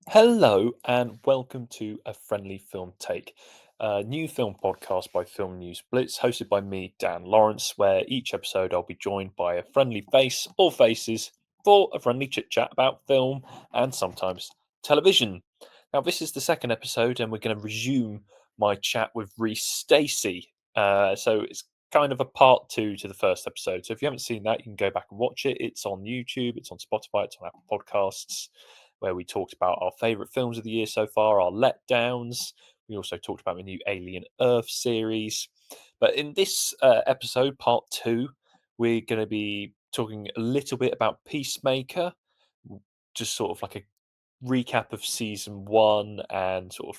Hello and welcome to A Friendly Film Take, a new film podcast by Film News Blitz, hosted by me, Dan Lawrence, where each episode I'll be joined by a friendly face or faces for a friendly chit chat about film and sometimes television. Now, this is the second episode, and we're going to resume my chat with Rhys Stacey. So it's kind of a part two to the first episode. So if you haven't seen that, you can go back and watch it. It's on YouTube, it's on Spotify, it's on Apple Podcasts, where we talked about our favourite films of the year so far, our letdowns. We also talked about the new Alien Earth series. But in this episode, part two, we're going to be talking a little bit about Peacemaker, just sort of like a recap of season one and sort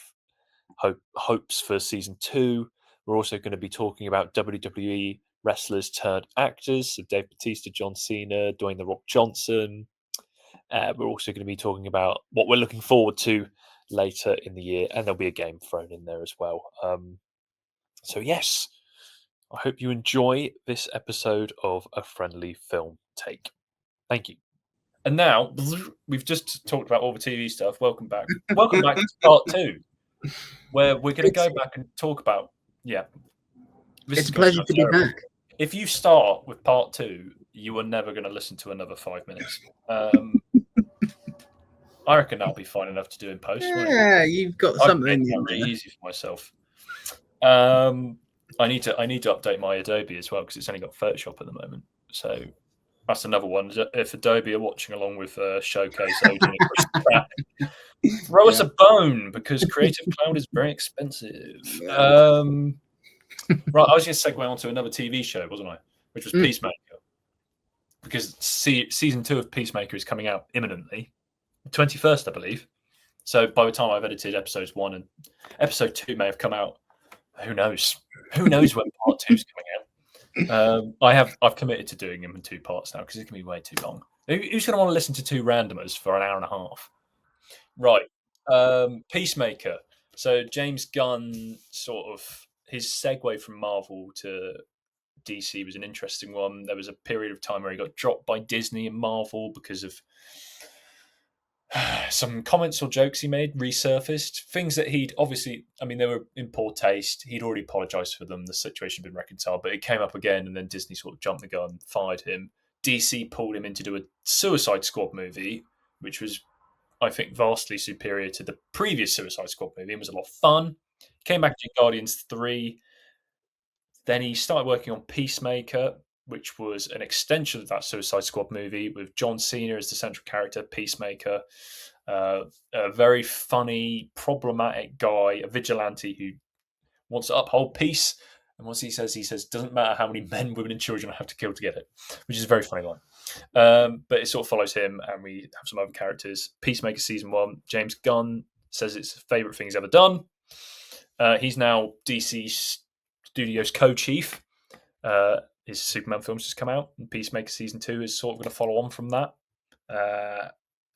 of hopes for season two. We're also going to be talking about WWE wrestlers turned actors, so Dave Bautista, John Cena, Dwayne The Rock Johnson. We're also going to be talking about what we're looking forward to later in the year, and there'll be a game thrown in there as well. So, yes, I hope you enjoy this episode of A Friendly Film Take. Thank you. And now, we've just talked about all the TV stuff. Welcome back. Welcome back to part two, where we're going to go back and talk about, It's a pleasure to be back. If you start with part two, you are never going to listen to another 5 minutes. I reckon that'll be fine enough to do in post. Yeah, you've got something really easy for myself. I need to update my Adobe as well because it's only got Photoshop at the moment. So that's another one. If Adobe are watching along with Showcase, throw us a bone because Creative Cloud is very expensive. Right, I was going to segue onto another TV show, wasn't I? Which was Peacemaker. Because season 2 of Peacemaker is coming out imminently. 21st, I believe. So by the time I've edited episodes 1 and episode 2 may have come out, who knows? Who knows when part 2 is coming out? I've committed to doing them in 2 parts now because it's going to be way too long. Who's going to want to listen to 2 randomers for an hour and a half? Right. Peacemaker. So James Gunn, sort of his segue from Marvel to DC was an interesting one. There was a period of time where he got dropped by Disney and Marvel because of some comments or jokes he made resurfaced. Things that he'd obviously, they were in poor taste. He'd already apologized for them. The situation had been reconciled, but it came up again, and then Disney sort of jumped the gun, fired him. DC pulled him in to do a Suicide Squad movie, which was, I think, vastly superior to the previous Suicide Squad movie. It was a lot of fun. Came back to Guardians 3. Then he started working on Peacemaker, which was an extension of that Suicide Squad movie with John Cena as the central character, Peacemaker. A very funny, problematic guy, a vigilante who wants to uphold peace. And once he says, doesn't matter how many men, women, and children I have to kill to get it, which is a very funny line. But it sort of follows him, and we have some other characters. Peacemaker season 1, James Gunn says it's his favourite thing he's ever done. He's now DC Studios co-chief. His Superman films just come out, and Peacemaker season 2 is sort of going to follow on from that.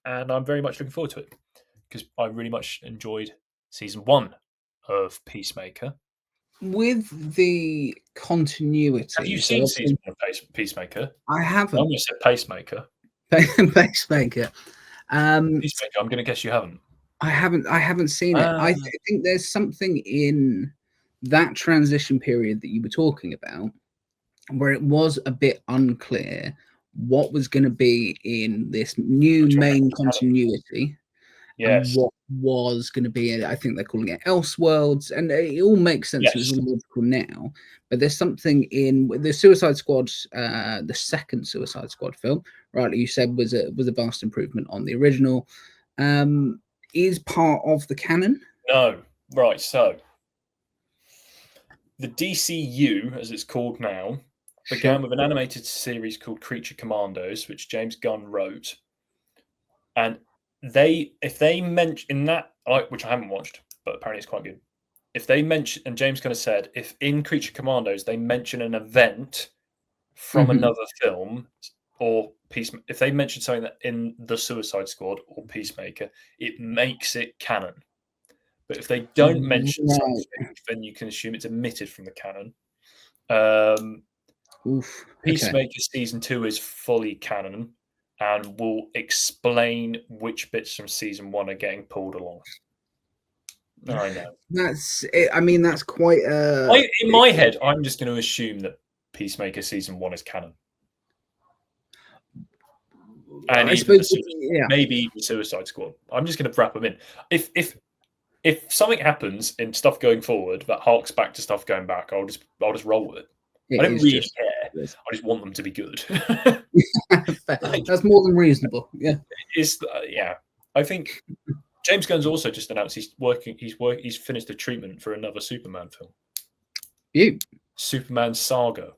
And I'm very much looking forward to it because I really much enjoyed season 1 of Peacemaker. With the continuity, have you seen season 1 of Peacemaker? I haven't. I almost said Pacemaker. Pacemaker. Peacemaker. I'm going to guess you haven't. I haven't seen it. I think there's something in that transition period that you were talking about where it was a bit unclear what was going to be in this new main continuity. Yes. And what was going to be in, I think they're calling it Elseworlds, and it all makes sense. Yes. It's all logical now, but there's something in the Suicide Squad, the second Suicide Squad film, rightly you said, was a vast improvement on the original. Is part of the canon? No. Right, so the DCU, as it's called now, began with an animated series called Creature Commandos, which James Gunn wrote. And if they mention in that, which I haven't watched, but apparently it's quite good. If they mention, and James Gunn has said, if in Creature Commandos they mention an event from another film or Peacemaker, if they mention something that in the Suicide Squad or Peacemaker, it makes it canon. But if they don't mention something, then you can assume it's omitted from the canon. Peacemaker season 2 is fully canon, and will explain which bits from season 1 are getting pulled along. I know. That's it. I mean, that's quite in my head, I'm just going to assume that Peacemaker season 1 is canon. And I suppose, maybe even Suicide Squad. I'm just going to wrap them in. If something happens in stuff going forward that harks back to stuff going back, I'll just roll with it. I don't really care. I just want them to be good. That's more than reasonable. Yeah. I think James Gunn's also just announced he's finished the treatment for another Superman film. Superman Saga.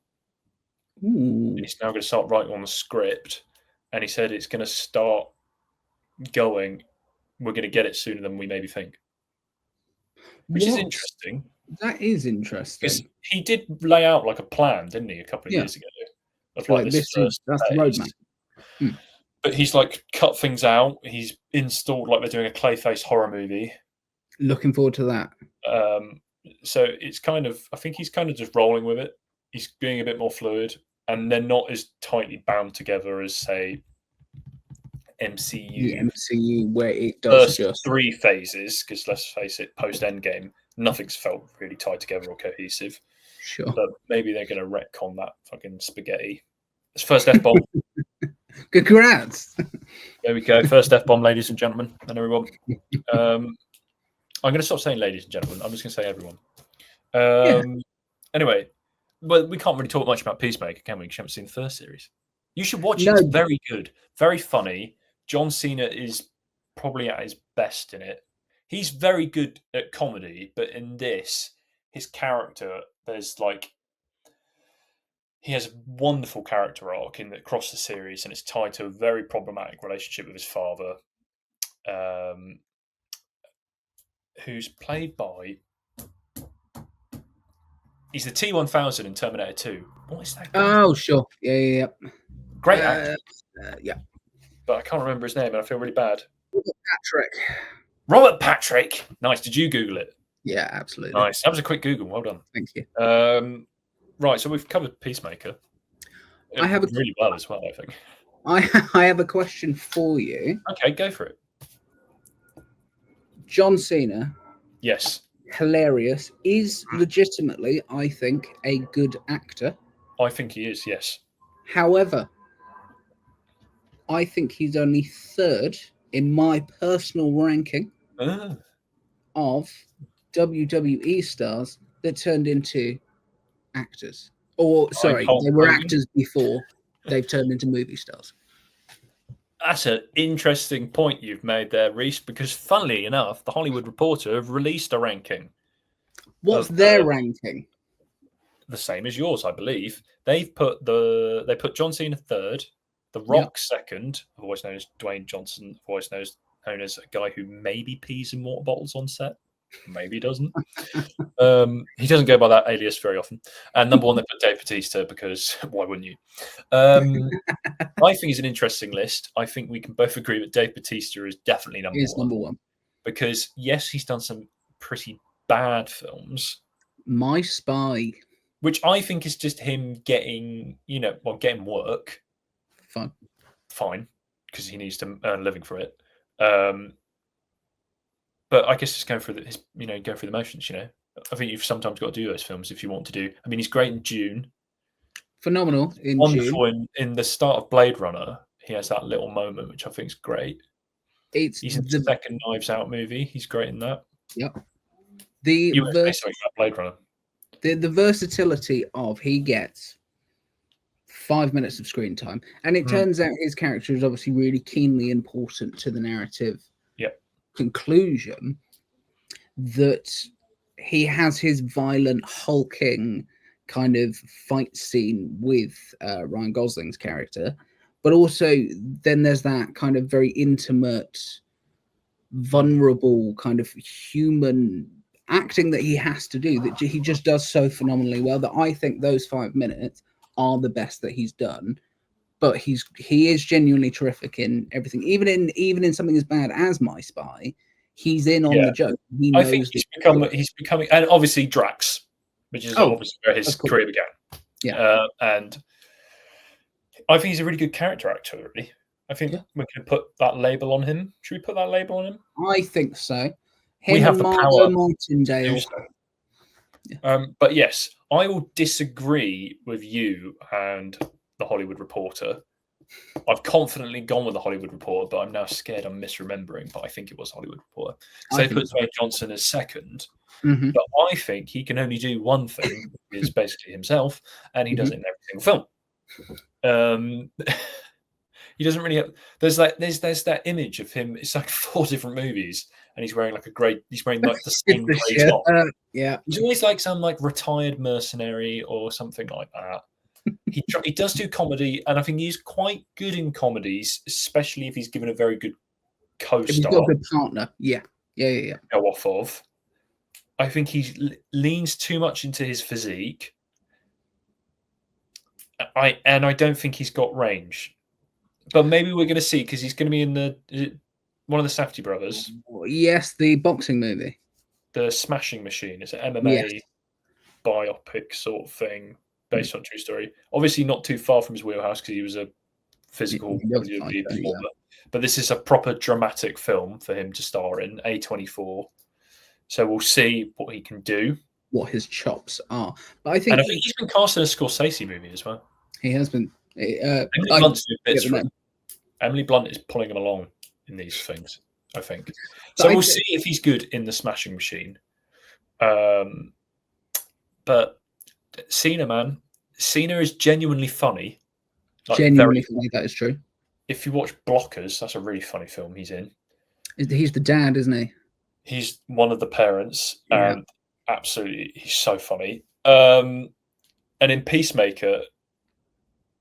Ooh. He's now going to start writing on the script, and he said it's going to start going. We're going to get it sooner than we maybe think, which is interesting. That is interesting. Because he did lay out like a plan, didn't he, a couple of years ago? Of like that's the roadmap. But he's like cut things out. He's installed like they're doing a Clayface horror movie. Looking forward to that. So it's kind of, I think he's kind of just rolling with it. He's being a bit more fluid, and they're not as tightly bound together as, say, MCU. The MCU, where it does first 3 phases, because let's face it, post Endgame, nothing's felt really tied together or cohesive. Sure. But maybe they're going to retcon that fucking spaghetti. It's first F-bomb. Congrats. There we go. First F-bomb, ladies and gentlemen, and everyone. I'm going to stop saying ladies and gentlemen. I'm just going to say everyone. Anyway, but we can't really talk much about Peacemaker, can we? Because you haven't seen the first series. You should watch it. It's very good. Very funny. John Cena is probably at his best in it. He's very good at comedy, but in this, his character, he has a wonderful character arc across the series, and it's tied to a very problematic relationship with his father, who's played by... He's the T-1000 in Terminator 2. What is that guy? Oh, sure. Yeah. Great actor. Yeah. But I can't remember his name, and I feel really bad. Robert Patrick. Robert Patrick. Nice. Did you Google it? Yeah, absolutely. Nice. That was a quick Google. Well done. Thank you. Right, so we've covered Peacemaker. I have really well as well, I think. I have a question for you. Okay, go for it. John Cena. Yes. Hilarious. Is legitimately, I think, a good actor. I think he is, yes. However, I think he's only 3rd in my personal ranking of WWE stars that turned into actors. Or, sorry, they were actors before they've turned into movie stars. That's an interesting point you've made there, Rhys, because funnily enough, the Hollywood Reporter have released a ranking. What's their ranking? The same as yours, I believe. They put John Cena 3rd, The Rock 2nd, otherwise known as Dwayne Johnson, otherwise known as a guy who maybe pees in water bottles on set. Maybe he doesn't. He doesn't go by that alias very often. And number 1, they put Dave Bautista, because why wouldn't you? I think it's an interesting list. I think we can both agree that Dave Bautista is definitely number 1. Because, yes, he's done some pretty bad films. My Spy. Which I think is just him getting, getting work. Fine. Because he needs to earn a living for it. But I guess just going through the motions, I think you've sometimes got to do those films if you want to do. I mean, he's great in June. Phenomenal in Wonderful June. In the start of Blade Runner, he has that little moment, which I think is great. He's in the second Knives Out movie. He's great in that. Yep. Blade Runner. The versatility of he gets 5 minutes of screen time, and it turns out his character is obviously really keenly important to the narrative conclusion, that he has his violent, hulking kind of fight scene with Ryan Gosling's character, but also then there's that kind of very intimate, vulnerable kind of human acting that he has to do, that he just does so phenomenally well, that I think those 5 minutes are the best that he's done. But he is genuinely terrific in everything, even in something as bad as My Spy. He's in on the joke. I think he's becoming, and obviously Drax, which is obviously where his career began. Yeah, and I think he's a really good character actor, really. I think we can put that label on him. Should we put that label on him? I think so. We Him have and the Margot power to Martindale. do so. But yes, I will disagree with you and the Hollywood Reporter. I've confidently gone with the Hollywood Reporter, but I'm now scared I'm misremembering. But I think it was Hollywood Reporter. So they put Dwayne Johnson as second. Mm-hmm. But I think he can only do one thing, which is basically himself, and he does it in every single film. He doesn't really have. There's that image of him. It's like 4 different movies, and he's wearing he's wearing like the same grey top. Yeah, he's always like some like retired mercenary or something like that. He does do comedy, and I think he's quite good in comedies, especially if he's given a very good co-star. If he's got a good partner, yeah. Go off of. I think he leans too much into his physique. I don't think he's got range. But maybe we're going to see, because he's going to be in one of the Safdie brothers. Yes, the boxing movie. The Smashing Machine. It's an MMA biopic sort of thing based on true story. Obviously not too far from his wheelhouse, because he was a physical performer. But this is a proper dramatic film for him to star in, A24. So we'll see what he can do. What his chops are. But I think he's been cast in a Scorsese movie as well. He has been. Emily Blunt is pulling him along in these things, I think. So we'll see if he's good in the Smashing Machine. But Cena is genuinely funny. Like genuinely funny, that is true. If you watch Blockers, that's a really funny film he's in. He's the dad, isn't he? He's one of the parents, and absolutely, he's so funny. And in Peacemaker,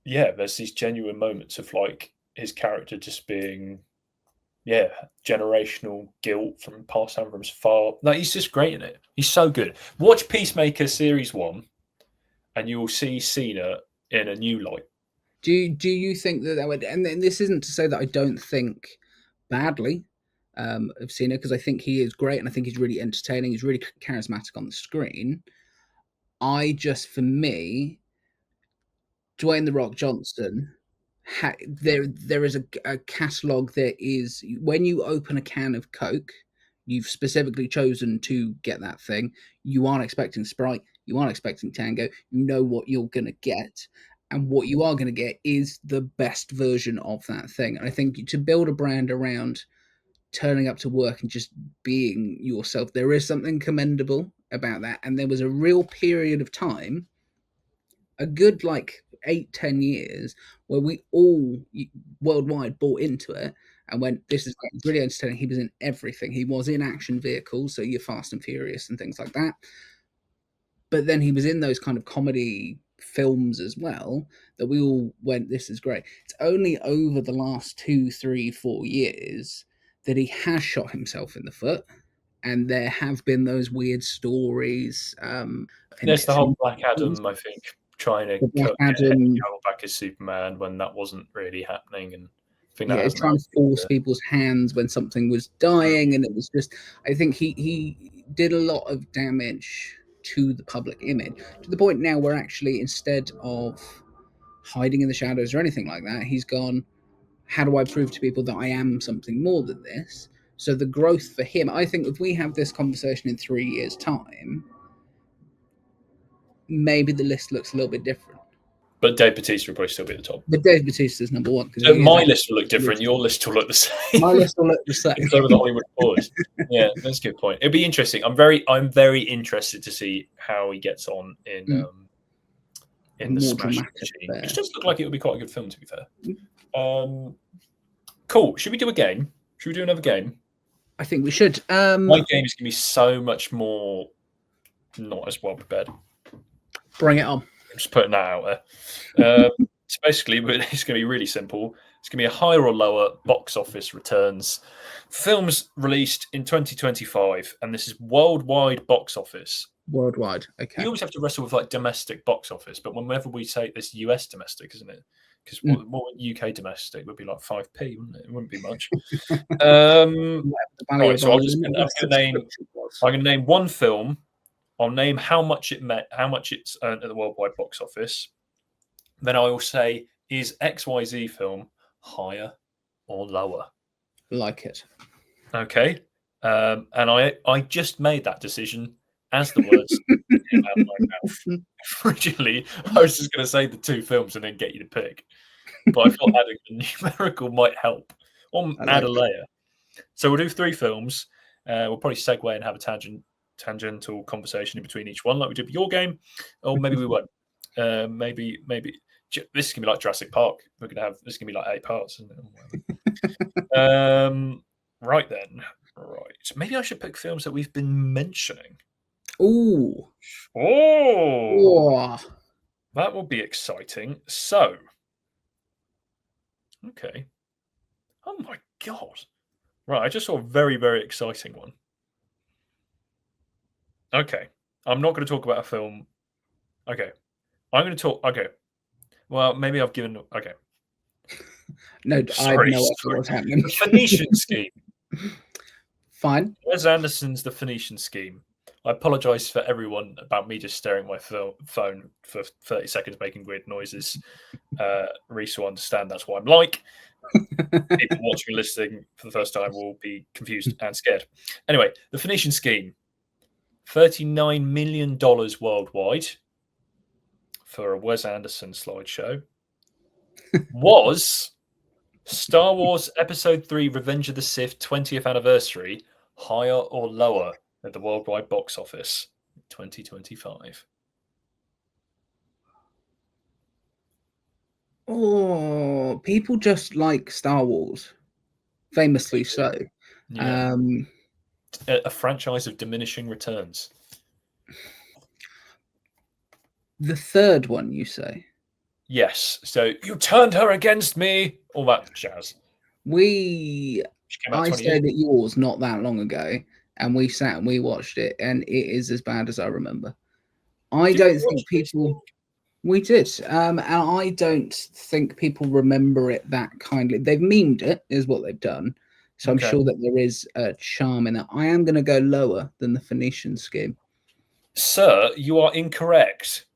there's these genuine moments of like his character just being, generational guilt from passed down from his father. No, he's just great in it. He's so good. Watch Peacemaker Series 1, and you will see Cena in a new light. Do you think that would? And this isn't to say that I don't think badly of Cena, because I think he is great, and I think he's really entertaining. He's really charismatic on the screen. For me, Dwayne "The Rock" Johnson, there is a catalogue. There is, when you open a can of Coke, you've specifically chosen to get that thing. You aren't expecting Sprite. You aren't expecting Tango. You know what you're going to get. And what you are going to get is the best version of that thing. And I think to build a brand around turning up to work and just being yourself, there is something commendable about that. And there was a real period of time, a good 8-10 years, where we all worldwide bought into it and went, this is really entertaining. He was in everything. He was in action vehicles, so your Fast and Furious and things like that. But then he was in those kind of comedy films as well, that we all went, this is great. It's only over the last 2, 3, 4 years that he has shot himself in the foot, and there have been those weird stories. There's the whole Black Adam, I think, trying to get Henry Cavill back as Superman when that wasn't really happening, and I think that trying to force people's hands when something was dying, and it was just, I think he did a lot of damage to the public image, to the point now where actually, instead of hiding in the shadows or anything like that, he's gone, how do I prove to people that I am something more than this? So the growth for him, I think if we have this conversation in 3 years' time, maybe the list looks a little bit different. But Dave Bautista will probably still be at the top. But Dave Bautista is number one. So my list will look different. Your list will look the same. My list will look the same. So with the Hollywood boys. Yeah, that's a good point. It'll be interesting. I'm very interested to see how he gets on in the Smash Machine. Which does look like it would be quite a good film, to be fair. Cool. Should we do a game? Should we do another game? I think we should. My game is going to be so much more not as well prepared. Bring it on. I'm just putting that out there. So basically, it's going to be really simple. It's going to be a higher or lower box office returns. Films released in 2025, and this is worldwide box office. Worldwide, okay. We always have to wrestle with domestic box office, but whenever we say this, US domestic, isn't it? Because what UK domestic would be like 5p, wouldn't it? It wouldn't be much. Right, so I'm going to name one film. I'll name how much it's earned at the worldwide box office. Then I will say, is XYZ film higher or lower? Like it. Okay. And I just made that decision as the words came out of my mouth. Originally, I was just going to say the two films and then get you to pick. But I thought adding a numerical might help, or add a layer. So we'll do 3 films. We'll probably segue and have a tangential conversation in between each one, like we did with your game, or maybe we won't. Maybe this is gonna be like Jurassic Park. This is gonna be like 8 parts, isn't it? Right then. Right. Maybe I should pick films that we've been mentioning. Ooh. Oh. That will be exciting. So. Okay. Oh my god. Right, I just saw a very, very exciting one. Okay. I'm not going to talk about a film. Okay. I'm going to talk. Okay. Well, maybe I've given. Okay. No, I have no idea what's happening. The Phoenician Scheme. Fine. Wes Anderson's The Phoenician Scheme. I apologise for everyone about me just staring at my phone for 30 seconds making weird noises. Rhys will understand that's what I'm like. People watching and listening for the first time will be confused and scared. Anyway, The Phoenician Scheme. $39 million worldwide for a Wes Anderson slideshow. Was Star Wars Episode 3 Revenge of the Sith 20th anniversary higher or lower at the worldwide box office 2025? Oh, people just like Star Wars, famously so. Yeah. A franchise of diminishing returns. The third one, you say? Yes. So you turned her against me. All that jazz. I stayed at yours not that long ago, and we sat and we watched it, and it is as bad as I remember. I don't think people. We did, and I don't think people remember it that kindly. They've memed it, is what they've done. So I'm sure that there is a charm in that. I am going to go lower than the Phoenician Scheme. Sir, you are incorrect.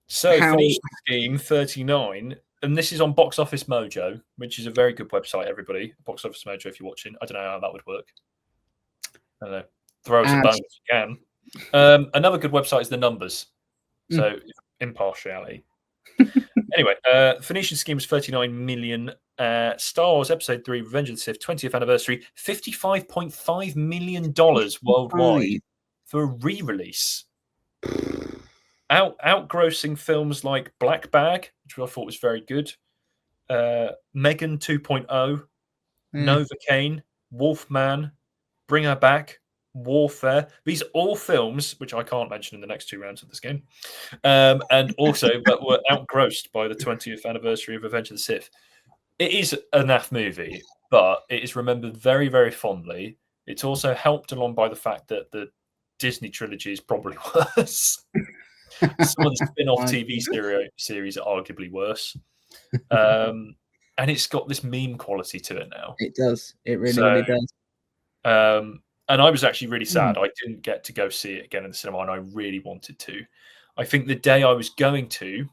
So Phoenician Scheme 39, and this is on Box Office Mojo, which is a very good website, everybody. Box Office Mojo, if you're watching. I don't know how that would work. I don't know. Throw us a bone if you can. Another good website is The Numbers. So impartiality. Anyway, Phoenician Scheme was 39 million. Star Wars Episode 3 Revenge of the Sith 20th anniversary, $55.5 million worldwide for a re-release. Outgrossing films like Black Bag, which I thought was very good, Megan 2.0, Novocaine, Wolfman, Bring Her Back, Warfare. These are all films which I can't mention in the next 2 rounds of this game, and also that were outgrossed by the 20th anniversary of Revenge of the Sith. It is a naff movie, but it is remembered very, very fondly. It's also helped along by the fact that the Disney trilogy is probably worse. Some of the spin-off TV series are arguably worse. And it's got this meme quality to it now. It does. It really does. And I was actually really sad. I didn't get to go see it again in the cinema, and I really wanted to. I think the day I was going to,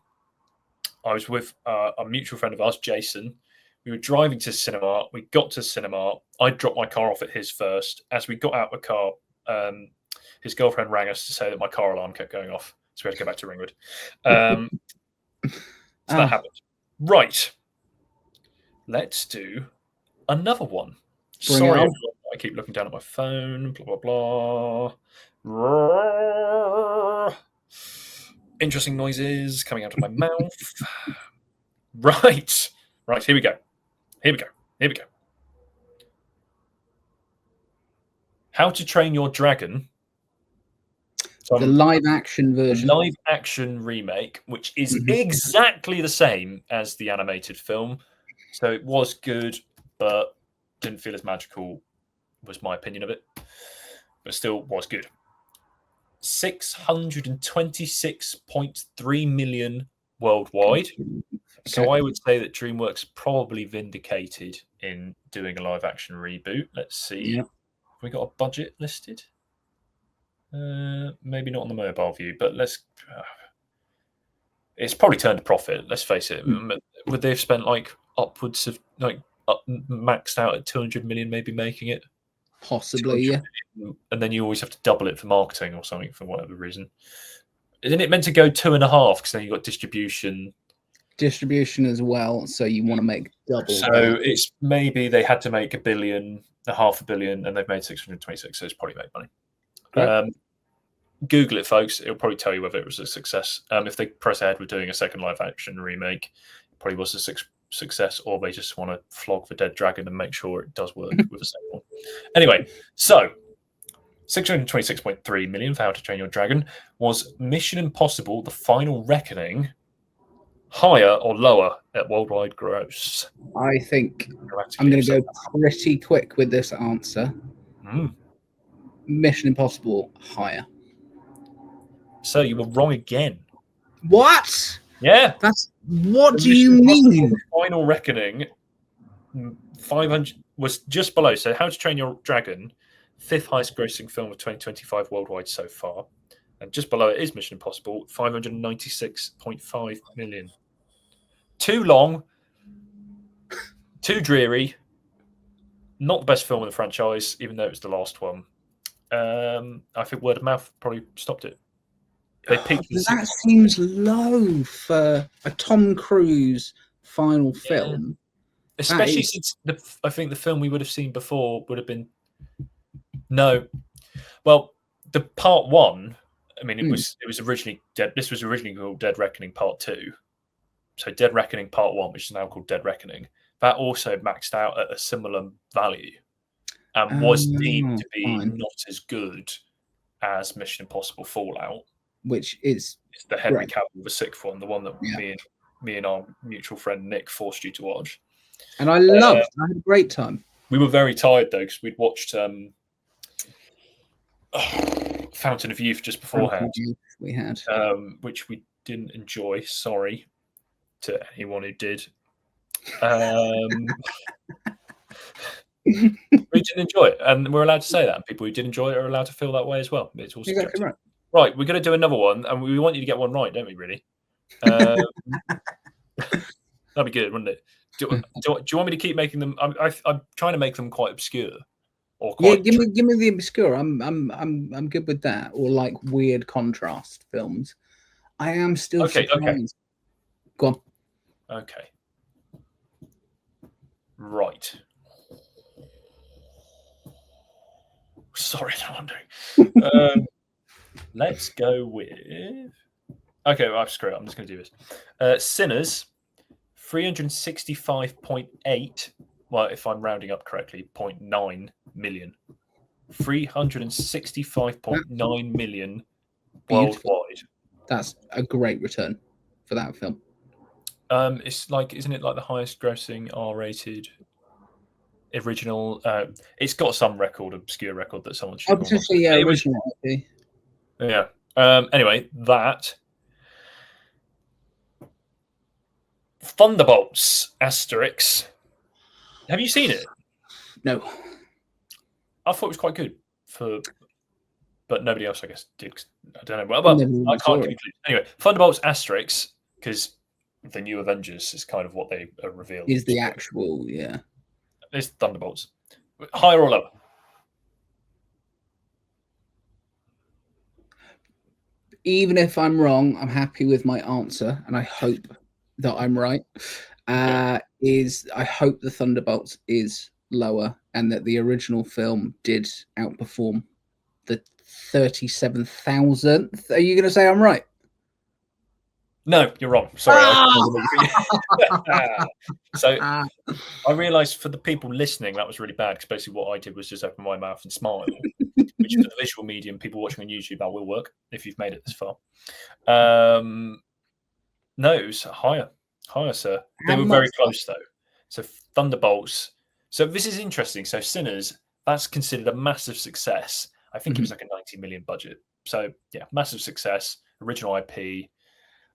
I was with a mutual friend of ours, Jason. We were driving to the cinema. We got to the cinema. I dropped my car off at his first. As we got out of the car, his girlfriend rang us to say that my car alarm kept going off. So we had to go back to Ringwood. So that happened. Right. Let's do another one. Sorry, I keep looking down at my phone. Blah, blah, blah. Interesting noises coming out of my mouth. Right. Here we go. How to Train Your Dragon. The live-action version. Live-action remake, which is exactly the same as the animated film. So it was good, but didn't feel as magical, was my opinion of it. But still was good. 626.3 million worldwide. So I would say that DreamWorks probably vindicated in doing a live-action reboot. Let's see. Have we got a budget listed? Maybe not on the mobile view, but let's. It's probably turned a profit. Let's face it. Would they have spent like upwards of like maxed out at 200 million, maybe making it. Possibly, yeah. Million, and then you always have to double it for marketing or something for whatever reason. Isn't it meant to go 2.5? Because then you've got distribution as well, so you want to make double. So it's maybe they had to make $1 billion, $500 million, and they've made 626. So it's probably made money. Google it, folks. It'll probably tell you whether it was a success. If they press ahead with doing a second live action remake, it probably was a success, or they just want to flog the dead dragon and make sure it does work with the second one. Anyway, so 626.3 million for How to Train Your Dragon. Was Mission Impossible: The Final Reckoning higher or lower at worldwide gross? I think I'm going to go pretty quick with this answer. Mission Impossible higher. So you were wrong again. What? Yeah. What do you mean? Final Reckoning 500 was just below. So How to Train Your Dragon, 5th highest grossing film of 2025 worldwide so far. And just below it is Mission Impossible, 596.5 million. Too long, too dreary, not the best film in the franchise, even though it was the last one. I think word of mouth probably stopped it. That seems low for a Tom Cruise final film. Especially since I think the film we would have seen before would have been... No. Well, the part 1, I mean, it was originally Dead. This was originally called Dead Reckoning Part 2. So Dead Reckoning Part 1, which is now called Dead Reckoning, that also maxed out at a similar value and was deemed to be not as good as Mission Impossible Fallout, which is it's the Henry Cavill, the 6th one, the one that me and our mutual friend Nick forced you to watch. And I loved it. I had a great time. We were very tired though because we'd watched Fountain of Youth just beforehand. We had, which we didn't enjoy. Sorry to anyone who did. We didn't enjoy it, and we're allowed to say that. And people who did enjoy it are allowed to feel that way as well. It's also exactly right. Right, we're going to do another one, and we want you to get one right, don't we? Really, that'd be good, wouldn't it? Do you want me to keep making them? I'm trying to make them quite obscure. Or quite give me the obscure. I'm good with that. Or like weird contrast films. I am still surprised. Okay. Go on. Okay. Right. Sorry, no, I'm doing. Let's go with. Okay, well, screw it. I'm just going to do this. Sinners, 365.8. Well, if I'm rounding up correctly, 0.9 million. 365.9 million worldwide. That's a great return for that film. It's like, isn't it like the highest grossing R-rated original? It's got some obscure record that someone should. Obviously, yeah, original. Yeah. Anyway, that Thunderbolts Asterix. Have you seen it? No. I thought it was quite good but nobody else, I guess, did. I don't know. Well, I can't conclude. Anyway, Thunderbolts Asterix, because the new Avengers is kind of what they are revealed. Is the actual, yeah. It's Thunderbolts. Higher or lower? Even if I'm wrong, I'm happy with my answer, and I hope that I'm right. I hope the Thunderbolts is lower, and that the original film did outperform the 37,000th. Are you going to say I'm right? No, you're wrong. Sorry. So I realised for the people listening, that was really bad because basically what I did was just open my mouth and smile, which for the visual medium, people watching on YouTube, that will work if you've made it this far. No, it was higher, sir. They were very close though. So Thunderbolts. So this is interesting. So Sinners, that's considered a massive success. I think it was like a 90 million budget. So yeah, massive success, original IP,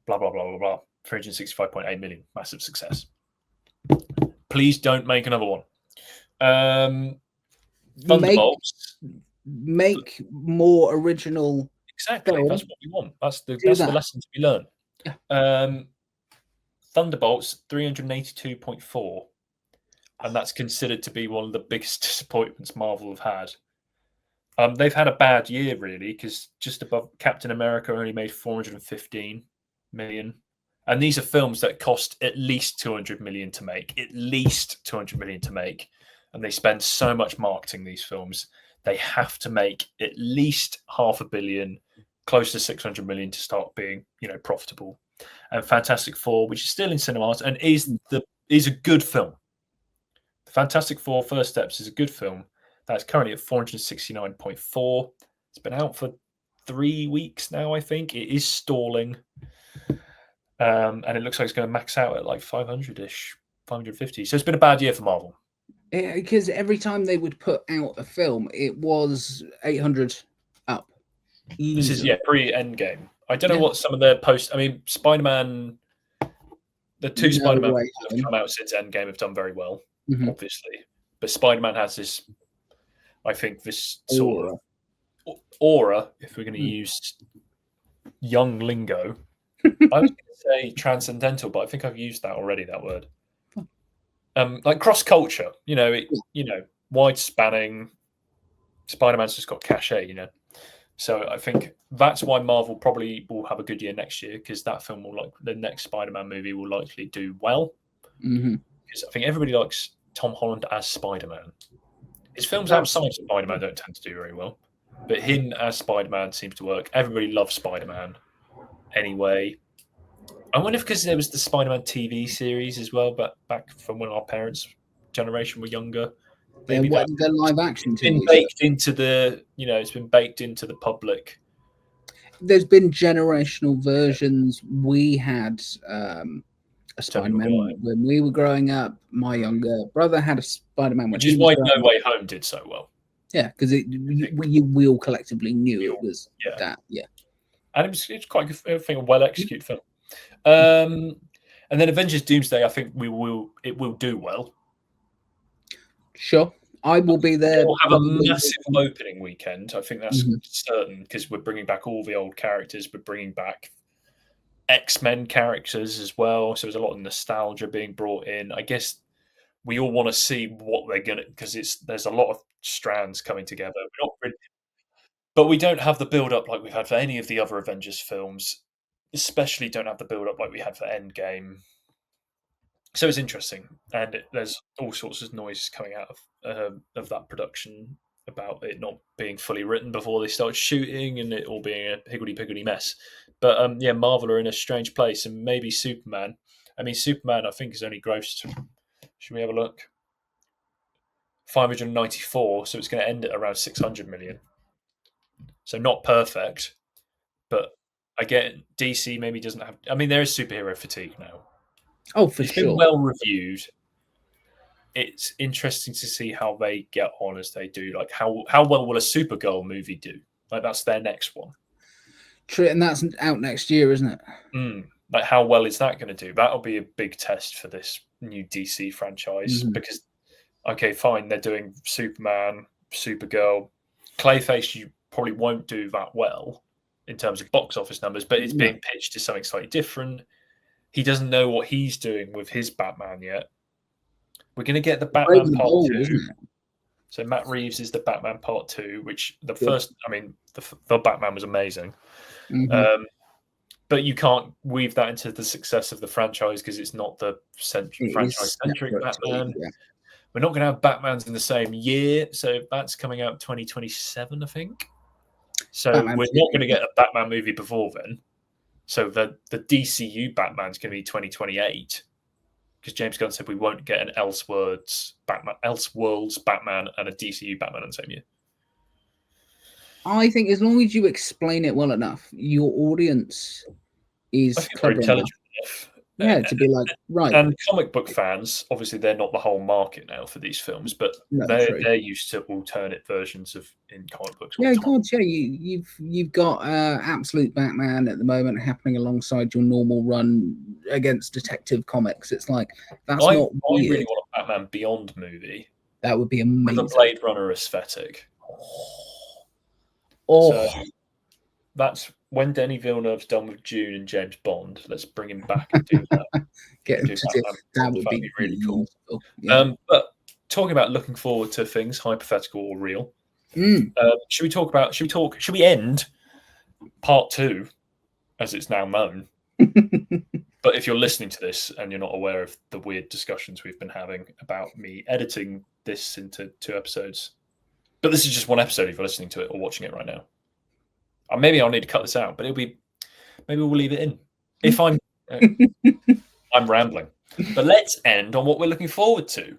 blah, blah, blah, blah, blah. 365.8 million, massive success. Please don't make another one. Thunderbolts. Make more original. Exactly. Film. That's what we want. That's the lesson to be learned. Yeah. Thunderbolts, 382.4. and that's considered to be one of the biggest disappointments Marvel have had. They've had a bad year, really, because just above Captain America only made 415 million. And these are films that cost at least 200 million to make, And they spend so much marketing these films. They have to make at least $500 million, close to 600 million to start being, profitable. And Fantastic Four, which is still in cinemas and is a good film. Fantastic Four: First Steps is a good film. That's currently at 469.4. It's been out for 3 weeks now, I think. It is stalling. And it looks like it's going to max out at like 500-ish, 550. So it's been a bad year for Marvel. Because every time they would put out a film, it was 800 up. This is, pre-Endgame. I don't know what some of their posts... I mean, Spider-Man... The two Spider-Man that have come out since Endgame have done very well, obviously. But Spider-Man has this... I think this sort of aura, if we're going to use young lingo... I was going to say transcendental, but I think I've used that already, that word. Like cross-culture, wide-spanning. Spider-Man's just got cachet, So I think that's why Marvel probably will have a good year next year, because that film the next Spider-Man movie will likely do well. Because I think everybody likes Tom Holland as Spider-Man. His films outside Spider-Man don't tend to do very well, but him as Spider-Man seems to work. Everybody loves Spider-Man. Anyway, I wonder if because there was the Spider-Man TV series as well, but back from when our parents' generation were younger. Maybe the live action it's been baked into the public. There's been generational versions. We had a Spider-Man when we were growing up. My younger brother had a Spider-Man, which is why No Way Home did so well. Yeah, because we all collectively knew it was that. Yeah. And it's quite a well executed film. And then Avengers Doomsday, I think it will do well. Sure. I will be there. We'll have a massive opening weekend. I think that's certain, because we're bringing back all the old characters. We're bringing back X-Men characters as well. So there's a lot of nostalgia being brought in. I guess we all want to see what they're going to, because there's a lot of strands coming together. But we don't have the build-up like we've had for any of the other Avengers films, especially don't have the build-up like we had for Endgame. So it's interesting, and there's all sorts of noise coming out of that production about it not being fully written before they start shooting, and it all being a higgledy-piggledy mess. But Marvel are in a strange place, and maybe Superman. I mean, Superman, I think, is only grossed. Should we have a look? 594, so it's going to end at around 600 million. So not perfect, but again, DC maybe doesn't have... I mean, there is superhero fatigue now. Oh, for sure. It's been well reviewed. It's interesting to see how they get on as they do. Like, how well will a Supergirl movie do? Like, that's their next one. True, and that's out next year, isn't it? Like, how well is that going to do? That'll be a big test for this new DC franchise, because, okay, fine, they're doing Superman, Supergirl. Clayface, you probably won't do that well in terms of box office numbers, but it's being pitched as something slightly different. He doesn't know what he's doing with his Batman yet. We're going to get the Batman Part 2. So Matt Reeves is the Batman Part 2, which the Batman was amazing. But you can't weave that into the success of the franchise, because it's not the franchise-centric Batman. We're not going to have Batmans in the same year, so that's coming out 2027, I think. So we're not going to get a Batman movie before then. So the DCU Batman's going to be 2028, because James Gunn said we won't get an Elseworlds Batman and a DCU Batman in the same year. I think as long as you explain it well enough, your audience is very intelligent enough. Yeah, to be like, right. And comic book fans, obviously, they're not the whole market now for these films, but they're used to alternate versions in comic books. Yeah, God, yeah, you've got Absolute Batman at the moment happening alongside your normal run against Detective Comics. It's like, that's not weird. I really want a Batman Beyond movie. That would be amazing. With a Blade Runner aesthetic. Oh. So that's when Denis Villeneuve's done with Dune and James Bond. Let's bring him back and do that. That would be really cool. Yeah. But talking about looking forward to things, hypothetical or real. Mm. Should we end part 2, as it's now known? But if you're listening to this and you're not aware of the weird discussions we've been having about me editing this into 2 episodes, but this is just 1 episode if you're listening to it or watching it right now. Maybe I'll need to cut this out, but maybe we'll leave it in. If I'm rambling. But let's end on what we're looking forward to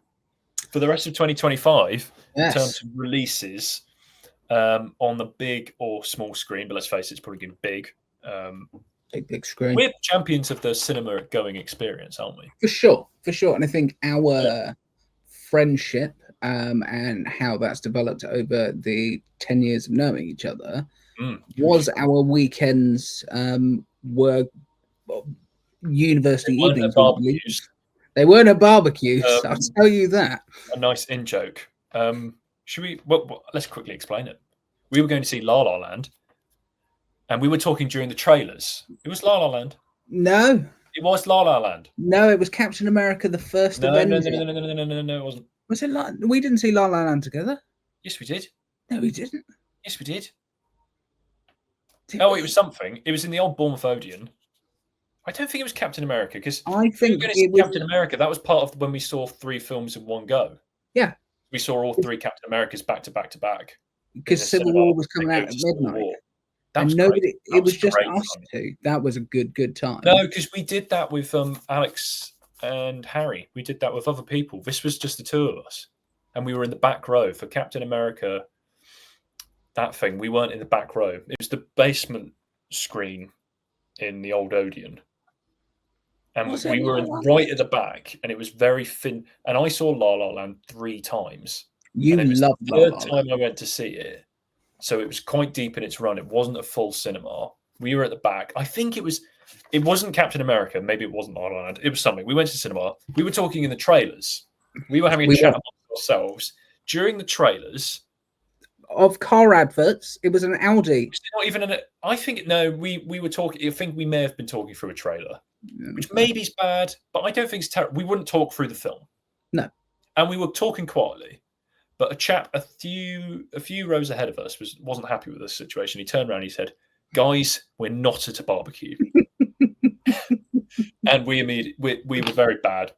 for the rest of 2025 in terms of releases on the big or small screen. But let's face it, it's probably going to be big. Big screen. We're champions of the cinema going experience, aren't we? For sure. And I think our friendship and how that's developed over the 10 years of knowing each other was our weekends were university evenings. They weren't at barbecues. I'll tell you that. A nice in joke. Should we? Well, let's quickly explain it. We were going to see La La Land, and we were talking during the trailers. It was La La Land. No, it was La La Land. No, it was Captain America: The First Avenger. No, it wasn't. Was it? We didn't see La La Land together. Yes, we did. No, we didn't. Yes, we did. It was something. It was in the old Bournemouth Odeon. I don't think it was Captain America because I think it was Captain America. That was part of when we saw 3 films in one go. Yeah, we saw all 3 Captain Americas back to back to back. Because Civil War was coming out at midnight. And nobody. It was just us two. That was a good time. No, because we did that with Alex and Harry. We did that with other people. This was just the 2 of us, and we were in the back row for Captain America. That thing, we weren't in the back row. It was the basement screen in the old Odeon. And we were right at the back, and it was very thin. And I saw La La Land 3 times. You loved the 3rd time I went to see it. So it was quite deep in its run. It wasn't a full cinema. We were at the back. I think it wasn't Captain America. Maybe it wasn't La La Land. It was something. We went to cinema. We were talking in the trailers. We were having a chat amongst ourselves during the trailers. Of car adverts, it was an Audi. It's not even I think we were talking. I think we may have been talking through a trailer, which maybe is bad, but I don't think it's terrible. We wouldn't talk through the film. No, and we were talking quietly. But a chap a few rows ahead of us wasn't happy with this situation. He turned around and he said, "Guys, we're not at a barbecue." And we were very bad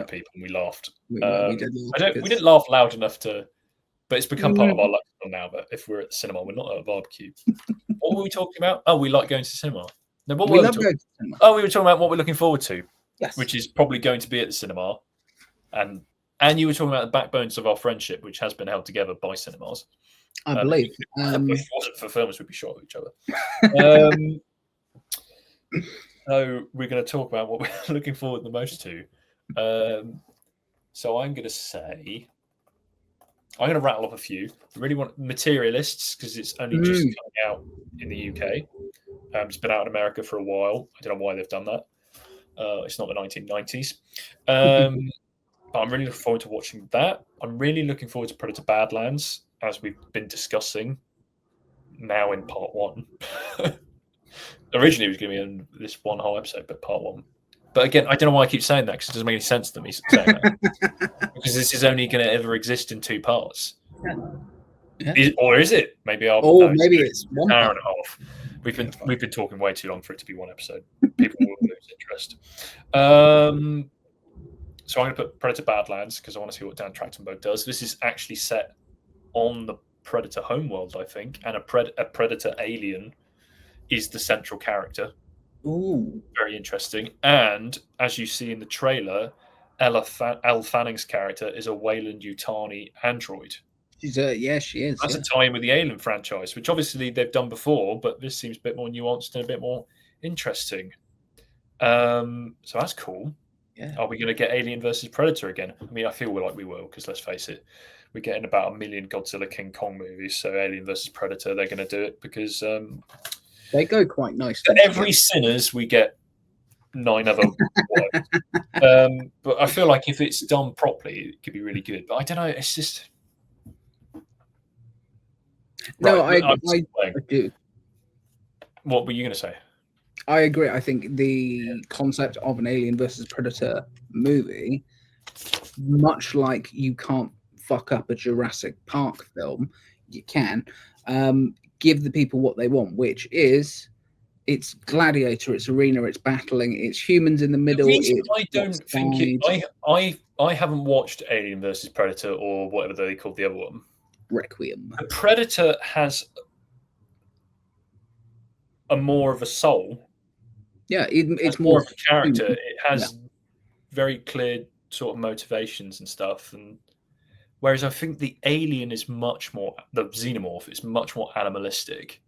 people, and we laughed. We didn't laugh loud enough to. But it's become part of our lifestyle now that if we're at the cinema, we're not at a barbecue. What were we talking about? Oh, we like going to the cinema. No, what we love going to the cinema. Oh, we were talking about what we're looking forward to. Yes. Which is probably going to be at the cinema. And you were talking about the backbones of our friendship, which has been held together by cinemas. I believe. If it wasn't for films, we'd be shot at each other. So we're going to talk about what we're looking forward the most to. So I'm going to say... I'm going to rattle off a few. I really want Materialists because it's only just coming out in the UK. It's been out in America for a while. I don't know why they've done that. It's not the 1990s. But I'm really looking forward to watching that. I'm really looking forward to Predator Badlands, as we've been discussing now in part 1. Originally, it was going to be in this one whole episode, but part 1. But again, I don't know why I keep saying that because it doesn't make any sense to me saying that. Because this is only going to ever exist in 2 parts. Yeah. Or is it? Maybe maybe it's 1 hour and a half. We've been talking way too long for it to be 1 episode. People will lose interest. So I'm going to put Predator Badlands because I want to see what Dan Trachtenberg does. This is actually set on the Predator homeworld, I think, and a Predator alien is the central character. Ooh, very interesting. And as you see in the trailer, Elle Fanning's character is a Weyland-Yutani android. She is. That's a tie-in with the Alien franchise, which obviously they've done before, but this seems a bit more nuanced and a bit more interesting. So that's cool. Yeah. Are we going to get Alien versus Predator again? I mean, I feel like we will, because let's face it, we're getting about 1 million Godzilla King Kong movies, so Alien versus Predator, they're going to do it because... they go quite nice. For every Sinners, we get 9 other words. But I feel like if it's done properly, it could be really good. But I don't know. It's just... No, I do. What were you going to say? I agree. I think the concept of an Alien versus Predator movie much like you can't fuck up a Jurassic Park film, you can give the people what they want, which is it's gladiator, it's arena, it's battling, it's humans in the The middle. reason It's I don't think it, I haven't watched Alien versus Predator or whatever they called the other one. Requiem. The Predator has a more of a soul. Yeah, it's more of a character. human. It has very clear sort of motivations and stuff. And whereas I think the Alien is much more, the xenomorph is much more animalistic.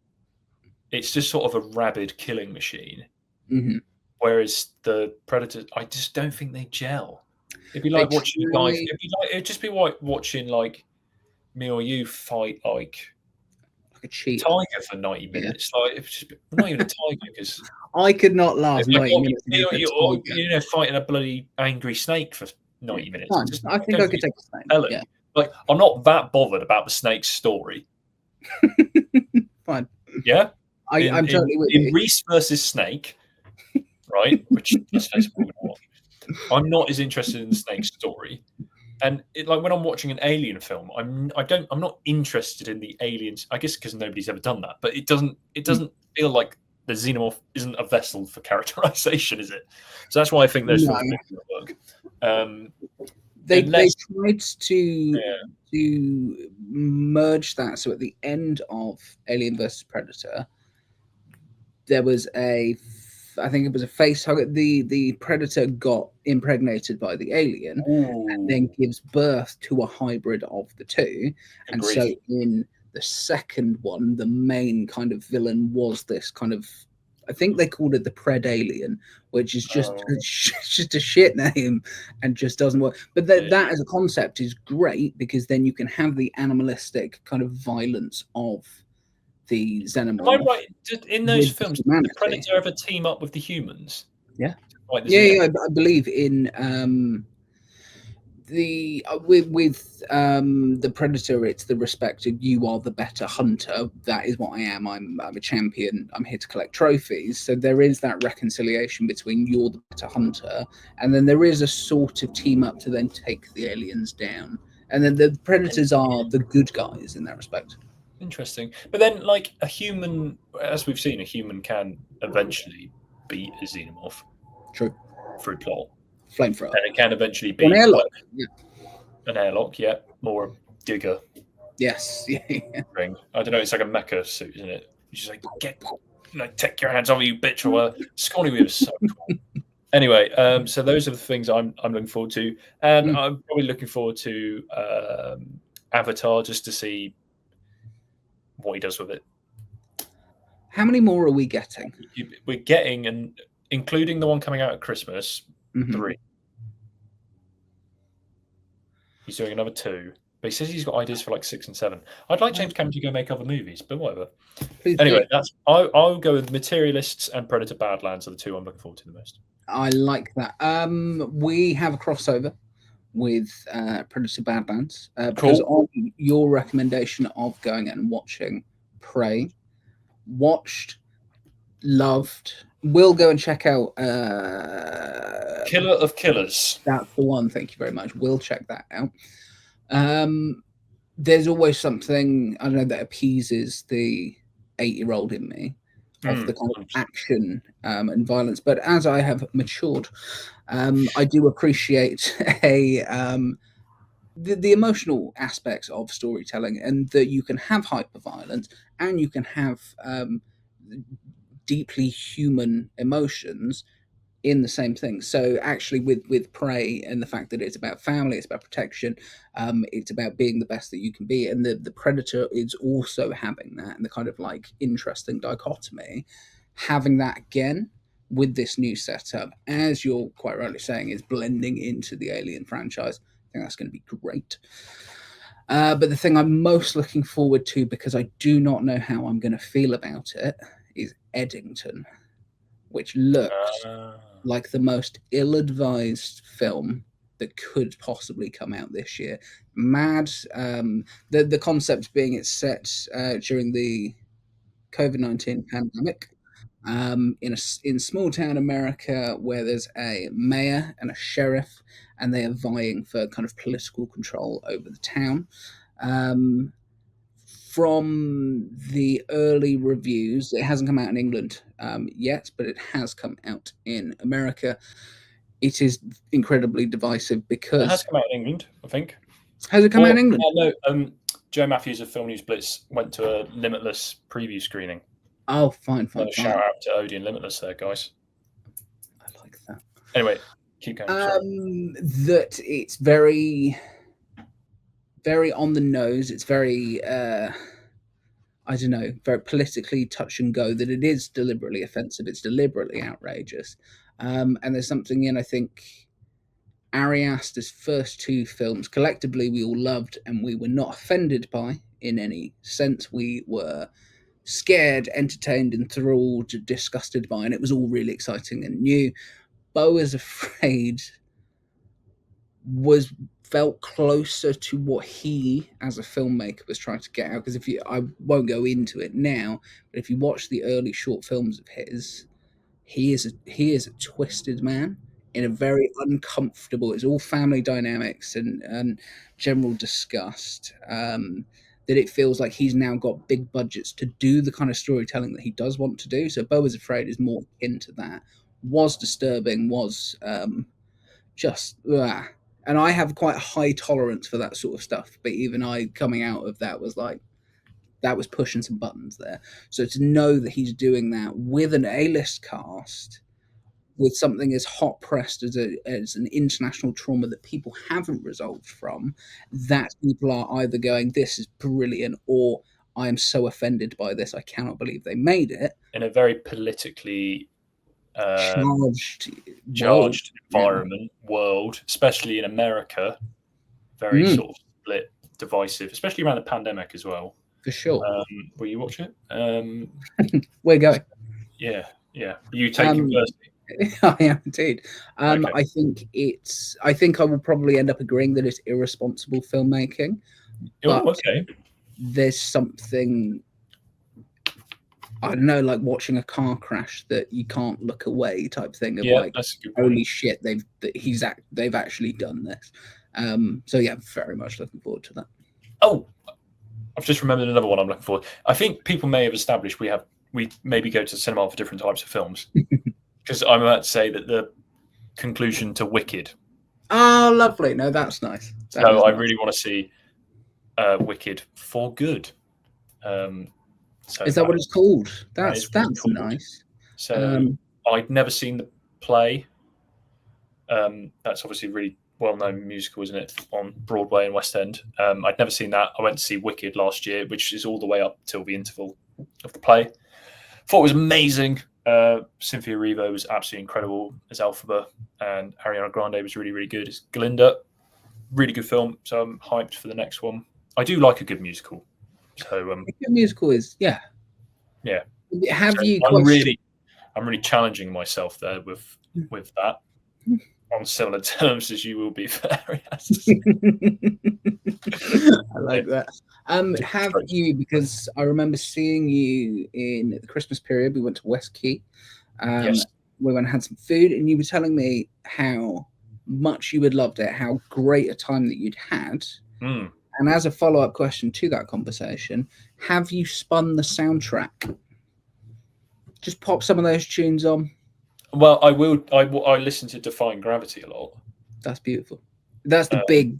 It's just sort of a rabid killing machine. Mm-hmm. Whereas the Predator, I just don't think they gel. It'd be like watching a guy. It'd just be like watching like me or you fight like a cheetah tiger for 90 minutes. Like it's just not even a tiger because I could not last 90 minutes. You know, fighting a bloody angry snake for 90 minutes. Just, I think I could take a snake. Yeah. Like I'm not that bothered about the snake's story. Fine. Yeah. I'm totally with you. In Rhys versus Snake, right? Which let's face it, I'm not as interested in the snake's story. And like when I'm watching an alien film, I'm not interested in the aliens. I guess because nobody's ever done that. But it doesn't feel like the xenomorph isn't a vessel for characterization, is it? So that's why I think those films work. They tried to merge that. So at the end of Alien versus Predator, there was I think it was a face hugger. The Predator got impregnated by the alien and then gives birth to a hybrid of the two. And so in the second one, the main kind of villain was this kind of, I think they called it the Predalien, which is just just a shit name and just doesn't work. But that as a concept is great because then you can have the animalistic kind of violence of the xenomorph. Am I right? In those films, did the Predator ever team up with the humans? Yeah. I believe in with the Predator, it's the respect of you are the better hunter. That is what I am. I'm a champion. I'm here to collect trophies. So there is that reconciliation between you're the better hunter, and then there is a sort of team up to then take the aliens down. And then the Predators are the good guys in that respect. Interesting. But then, like a human, as we've seen, a human can eventually beat a xenomorph. True. Through plot. Flamethrower. And it can eventually beat an airlock. An airlock, yeah. Or a digger. Yes. Yeah. Ring. I don't know, it's like a mecha suit, isn't it? You just like, take your hands off you, bitch, or Scrawny Weaver's so cool. Anyway, so those are the things I'm looking forward to. And I'm probably looking forward to Avatar just to see what he does with it. How many more are we getting? We're getting, and including the one coming out at Christmas, 3. He's doing another 2, but he says he's got ideas for like 6 and 7. I'd like James Cameron to go make other movies, but whatever. Anyway, I'll go with Materialists and Predator Badlands are the 2 I'm looking forward to the most. I like that. We have a crossover with Predator Badlands because of your recommendation of going and watching Prey. Watched, loved. We'll go and check out Killer of Killers. That's the one. Thank you very much. We'll check that out. There's always something, I don't know, that appeases the 8-year-old in me of the kind of action and violence. But as I have matured, I do appreciate the emotional aspects of storytelling, and that you can have hyper-violence and you can have deeply human emotions in the same thing. So actually with Prey and the fact that it's about family, it's about protection, it's about being the best that you can be, and the Predator is also having that, and the kind of like interesting dichotomy, having that again with this new setup, as you're quite rightly saying, is blending into the Alien franchise. I think that's going to be great. But the thing I'm most looking forward to, because I do not know how I'm going to feel about it, is Eddington, which looks like the most ill-advised film that could possibly come out this year. Mad. The concept being it's set during the COVID-19 pandemic. in small town America where there's a mayor and a sheriff, and they are vying for kind of political control over the town. From the early reviews, it hasn't come out in England yet, but it has come out in America. It is incredibly divisive because it has come out in England, I think. Has it come out in England? No, Joe Matthews of Film News Blitz went to a Limitless preview screening. Oh, fine. Shout out to Odie and Limitless there, guys. I like that. Anyway, keep going. That it's very, very on the nose. It's very, I don't know, very politically touch and go. That it is deliberately offensive. It's deliberately outrageous. And there's something in, I think, Ari Aster's first two films collectively we all loved and we were not offended by in any sense. We were scared, entertained, enthralled, disgusted by, and it was all really exciting and new. Beau is Afraid felt closer to what he as a filmmaker was trying to get out, because I won't go into it now, but if you watch the early short films of his, he is a twisted man in a very uncomfortable, it's all family dynamics and general disgust, that it feels like he's now got big budgets to do the kind of storytelling that he does want to do. So Beau is Afraid is more into that. Was disturbing, was just and I have quite a high tolerance for that sort of stuff, but even I coming out of that was like, that was pushing some buttons there. So to know that he's doing that with an A-list cast, with something as hot pressed as an international trauma that people haven't resolved from, that people are either going, this is brilliant, or I am so offended by this, I cannot believe they made it. In a very politically charged environment, world, especially in America, very sort of split, divisive, especially around the pandemic as well. For sure. Will you watch it? We're going. Yeah. Are you taking first? I am indeed. Okay. I think I will probably end up agreeing that it's irresponsible filmmaking. Oh, okay. There's something, I don't know, like watching a car crash that you can't look away type thing of like, holy shit, they've actually done this. So yeah, very much looking forward to that. Oh, I've just remembered another one I'm looking forward. I think people may have established we maybe go to the cinema for different types of films. Because I'm about to say that the conclusion to Wicked. Oh, lovely. No, that's nice. I really want to see Wicked for good. Is that what it's called? That's nice. So I'd never seen the play. That's obviously a really well-known musical, isn't it, on Broadway and West End. I'd never seen that. I went to see Wicked last year, which is all the way up till the interval of the play. Thought it was amazing. Cynthia Erivo was absolutely incredible as Elphaba, and Ariana Grande was really, really good as Glinda. Really good film, so I'm hyped for the next one. I do like a good musical. So a good musical is yeah. Have so you? I'm really challenging myself there with that on similar terms as you will be for Arias. I like that. Have you? Because I remember seeing you in the Christmas period. We went to West Key. Yes. We went and had some food, and you were telling me how much you had loved it, how great a time that you'd had. And as a follow-up question to that conversation, have you spun the soundtrack? Just pop some of those tunes on. Well, I will. I listen to Defying Gravity a lot. That's beautiful. That's the big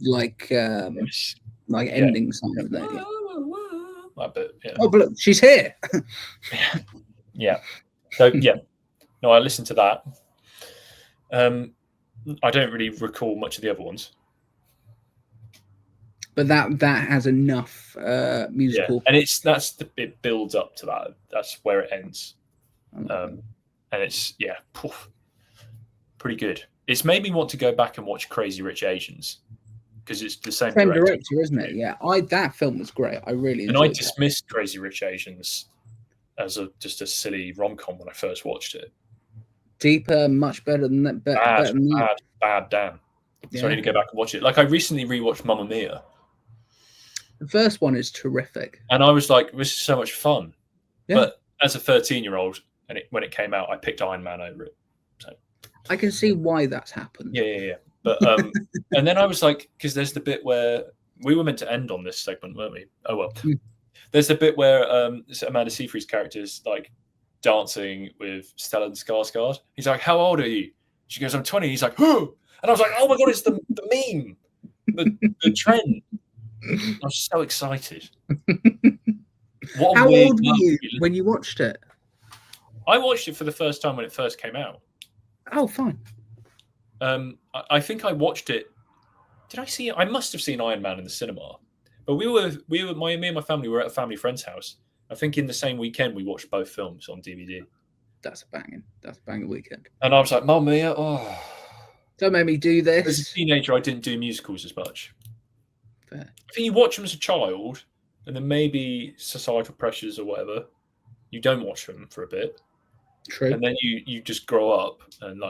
ending song of that. Yeah. That bit. Yeah. Oh, but look, she's here. Yeah. So yeah, no, I listened to that. I don't really recall much of the other ones. But that has enough musical, and it builds up to that. That's where it ends, and it's pretty good. It's made me want to go back and watch Crazy Rich Asians because it's the same director, isn't it? Yeah, that film was great. I really enjoyed I dismissed Crazy Rich Asians as just a silly rom-com when I first watched it. Deeper, much better than that. Bad, damn. So I need to go back and watch it. Like I recently rewatched Mamma Mia. The first one is terrific. And I was like, this is so much fun. Yeah. But as a 13-year-old, and when it came out, I picked Iron Man over it. So I can see why that's happened. yeah. But and then I was like, because there's the bit where we were meant to end on this segment, weren't we? Oh well. There's the bit where Amanda Seyfried's character is like dancing with Stellan Skarsgård. He's like, "How old are you?" She goes, "I'm 20." He's like, "Who?" And I was like, "Oh my god, it's the meme, the trend." I was so excited. How old were you when you watched it? I watched it for the first time when it first came out. Oh, fine. I think I watched it. Did I see it? I must have seen Iron Man in the cinema. But me and my family were at a family friend's house. I think in the same weekend we watched both films on DVD. That's a banging weekend. And I was like, "Mamma mia, oh." Don't make me do this. As a teenager, I didn't do musicals as much. Fair. I think you watch them as a child, and then maybe societal pressures or whatever, you don't watch them for a bit. True. And then you just grow up and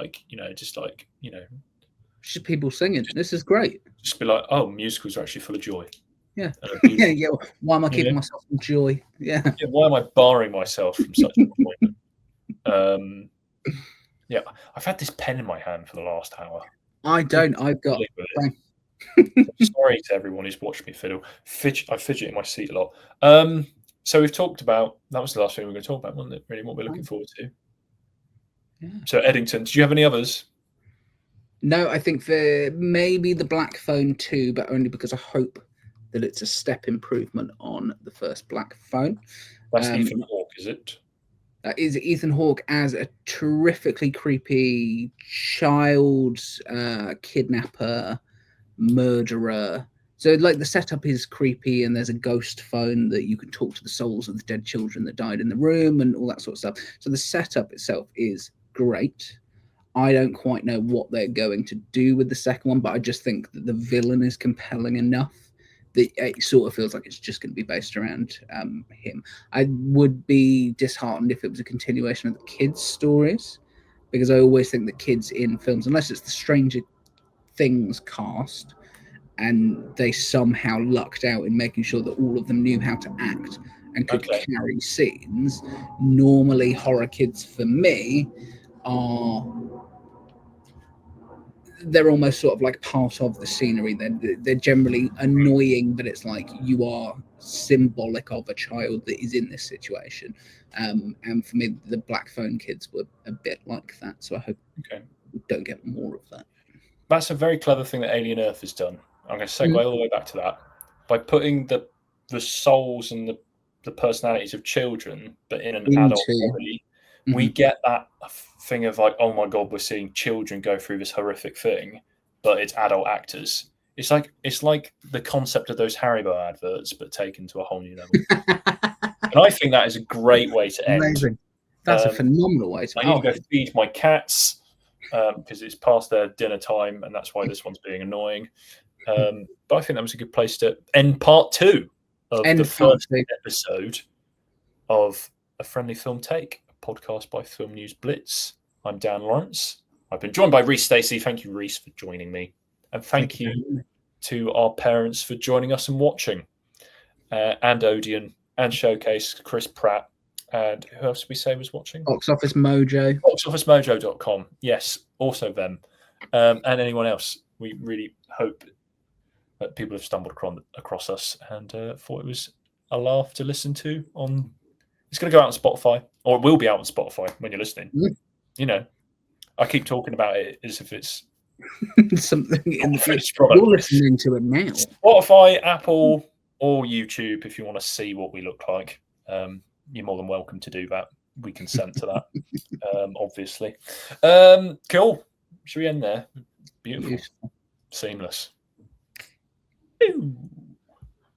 just people singing. This is great. Just be like, oh, musicals are actually full of joy. Yeah. Yeah. Why am I keeping myself from joy? Yeah. Why am I barring myself from such enjoyment? Yeah, I've had this pen in my hand for the last hour. I don't. I've got. Sorry to everyone who's watched me fiddle. I fidget in my seat a lot. So we've talked about, that was the last thing we were going to talk about, wasn't it? Really, what we're looking forward to. Yeah. So Eddington, did you have any others? No, I think for maybe the Black Phone 2, but only because I hope that it's a step improvement on the first Black Phone. That's Ethan Hawke, is it? That is Ethan Hawke as a terrifically creepy child kidnapper, murderer. So, like, the setup is creepy, and there's a ghost phone that you can talk to the souls of the dead children that died in the room and all that sort of stuff. So the setup itself is great. I don't quite know what they're going to do with the second one, but I just think that the villain is compelling enough that it sort of feels like it's just going to be based around him. I would be disheartened if it was a continuation of the kids' stories, because I always think that kids in films, unless it's the Stranger Things cast, and they somehow lucked out in making sure that all of them knew how to act and could carry scenes, normally horror kids for me they're almost sort of like part of the scenery. They're generally annoying, but it's like you are symbolic of a child that is in this situation. And for me, the Black Phone kids were a bit like that. So I hope we don't get more of that. That's a very clever thing that Alien Earth has done. I'm going to segue all the way back to that. By putting the souls and the personalities of children, but in an adult body, we get that thing of like, oh my god, we're seeing children go through this horrific thing, but it's adult actors. It's like the concept of those Haribo adverts, but taken to a whole new level. And I think that is a great way to end. Amazing. That's a phenomenal way to end. I need to go feed my cats because it's past their dinner time, and that's why this one's being annoying. But I think that was a good place to end part 2 of the first episode of A Friendly Film Take, a podcast by Film News Blitz. I'm Dan Lawrence. I've been joined by Rhys Stacey. Thank you, Rhys, for joining me. And thank you to our parents for joining us and watching. And Odeon, and Showcase, Chris Pratt. And who else did we say was watching? Box Office Mojo. BoxOfficeMojo.com. Yes, also them. And anyone else. We really hope that people have stumbled across us and thought it was a laugh to listen to. It's going to go out on Spotify, or it will be out on Spotify when you're listening. You know, I keep talking about it as if it's something in the finished product. You're listening to it now. Spotify, Apple, or YouTube, if you want to see what we look like. You're more than welcome to do that. We consent to that, obviously. Cool. Should we end there? Beautiful. Seamless. Ooh.